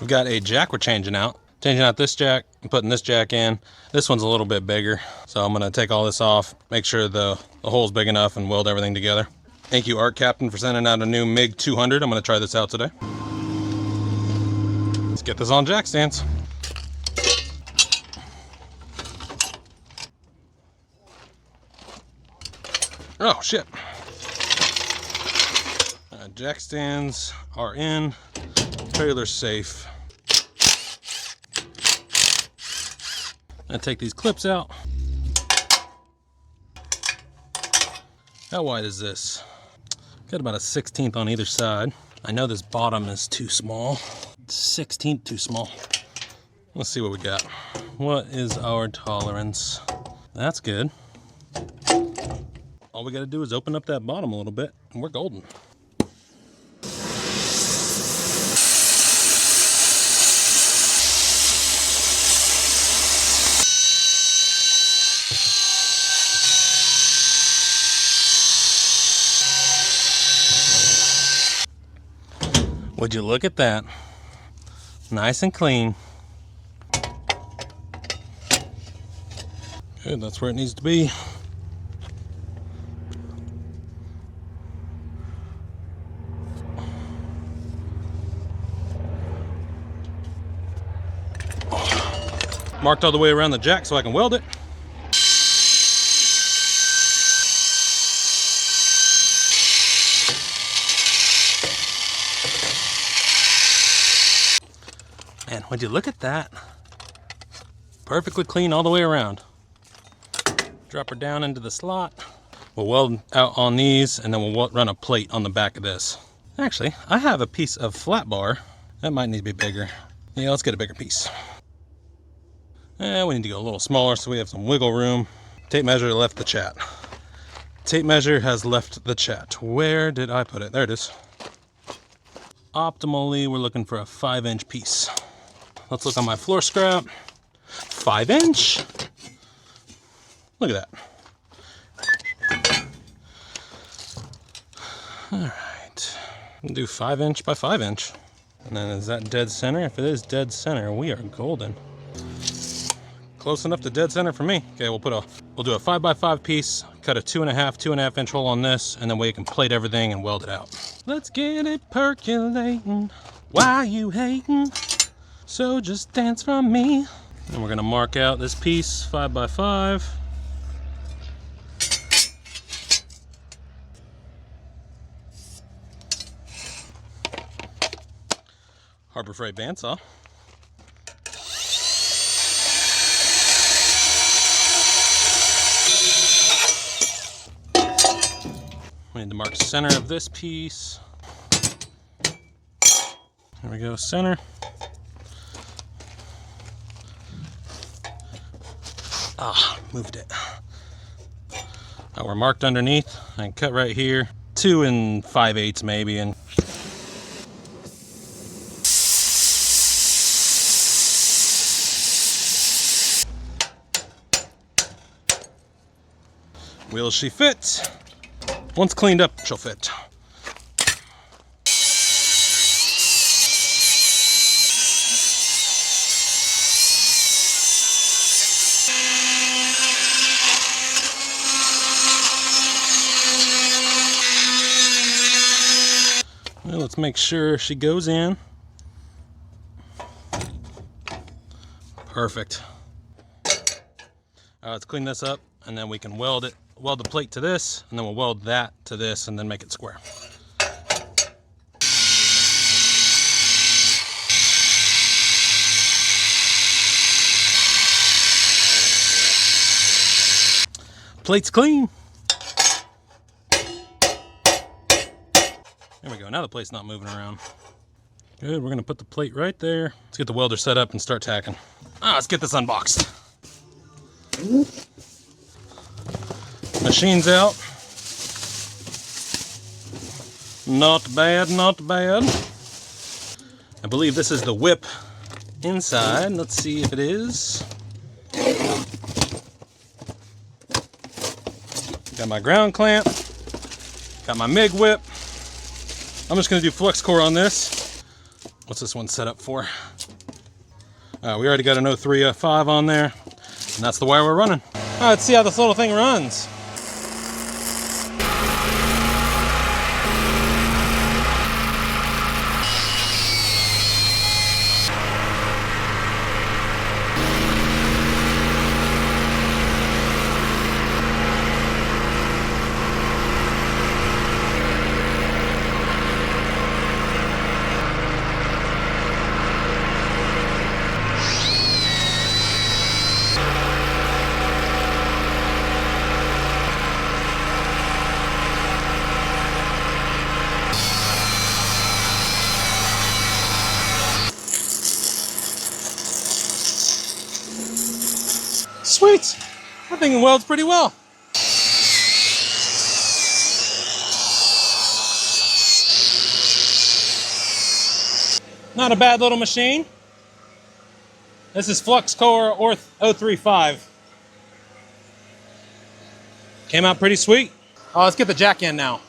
We've got a jack we're changing out. Changing out this jack and putting this jack in. This one's a little bit bigger, so I'm gonna take all this off, make sure the hole's big enough, and weld everything together. Thank you, ArcCaptain, for sending out a new MIG 200. I'm gonna try this out today. Let's get this on jack stands. Oh shit. Jack stands are in, trailer safe. I take these clips out. How wide is this? Got about a 1/16 on either side. I know this bottom is too small. 1/16 too small. Let's see what we got. What is our tolerance? That's good. All we gotta do is open up that bottom a little bit and we're golden. Would you look at that? Nice and clean. Good, that's where it needs to be. Marked all the way around the jack so I can weld it. And would you look at that? Perfectly clean all the way around. Drop her down into the slot. We'll weld out on these and then we'll run a plate on the back of this. Actually, I have a piece of flat bar. That might need to be bigger. Yeah, let's get a bigger piece. We need to go a little smaller so we have some wiggle room. Tape measure left the chat. Tape measure has left the chat. Where did I put it? There it is. Optimally, we're looking for a 5-inch piece. Let's look on my floor scrap. 5-inch? Look at that. All right, we'll do 5-inch by 5-inch. And then is that dead center? If it is dead center, we are golden. Close enough to dead center for me. Okay, we'll do a 5x5 piece, cut a 2.5 inch hole on this, and then we can plate everything and weld it out. Let's get it percolating. Why you hating? So just dance from me. And we're gonna mark out this piece 5x5. Harbor Freight bandsaw. We need to mark center of this piece. There we go, center. Moved it. We're marked underneath. I can cut right here. 2 5/8 maybe. And will she fit? Once cleaned up, she'll fit. Well, let's make sure she goes in. Perfect. Let's clean this up and then we can weld it. Weld the plate to this, and then we'll weld that to this and then make it square. Plate's clean. There we go, now the plate's not moving around. Good, we're gonna put the plate right there. Let's get the welder set up and start tacking. Let's get this unboxed. Machine's out. Not bad, not bad. I believe this is the whip inside. Let's see if it is. Got my ground clamp. Got my MIG whip. I'm just gonna do flux core on this. What's this one set up for? We already got an 0305 on there, and that's the wire we're running. All right, let's see how this little thing runs. Sweet, I think it welds pretty well. Not a bad little machine. This is Flux Core 035. Came out pretty sweet. Oh, let's get the jack in now.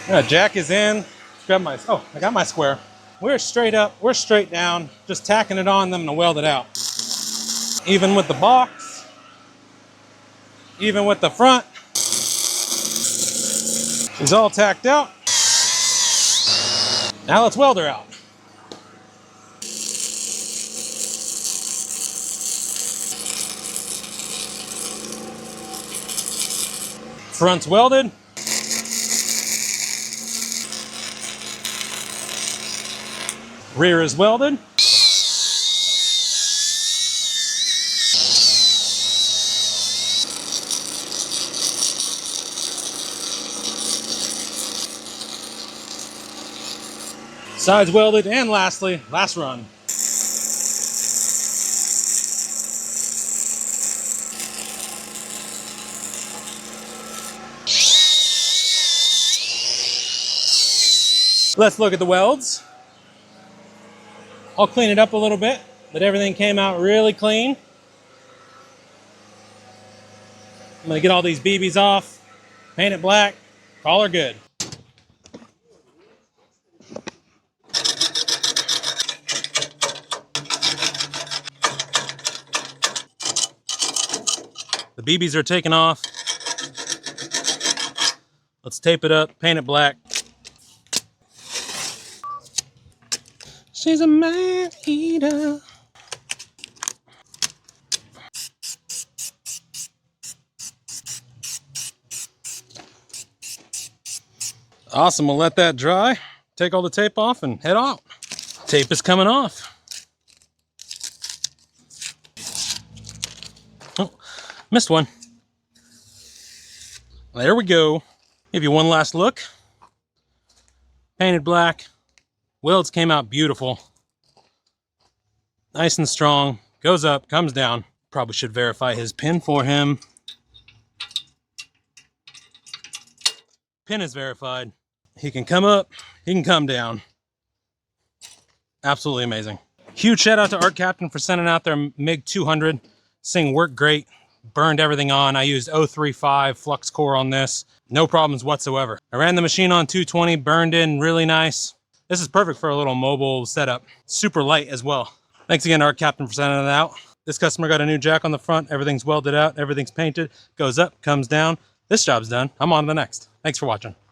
Yeah, jack is in. Grab my, oh, I got my square. We're straight up, we're straight down, just tacking it on them to weld it out. Even with the box, even with the front, she's all tacked out. Now let's weld her out. Front's welded. Rear is welded. Sides welded, and lastly, last run. Let's look at the welds. I'll clean it up a little bit, but everything came out really clean. I'm gonna get all these BBs off, paint it black, call her good. The BBs are taken off. Let's tape it up, paint it black. She's a man eater. Awesome, we'll let that dry. Take all the tape off and head out. Tape is coming off. Oh, missed one. There we go. Give you one last look. Painted black. Welds came out beautiful. Nice and strong. Goes up, comes down. Probably should verify his pin for him. Pin is verified. He can come up, he can come down. Absolutely amazing. Huge shout out to ArcCaptain for sending out their MIG 200. This thing worked great. Burned everything on. I used 035 flux core on this. No problems whatsoever. I ran the machine on 220, burned in really nice. This is perfect for a little mobile setup. Super light as well. Thanks again, ArcCaptain, for sending it out. This customer got a new jack on the front. Everything's welded out. Everything's painted. Goes up, comes down. This job's done. I'm on to the next. Thanks for watching.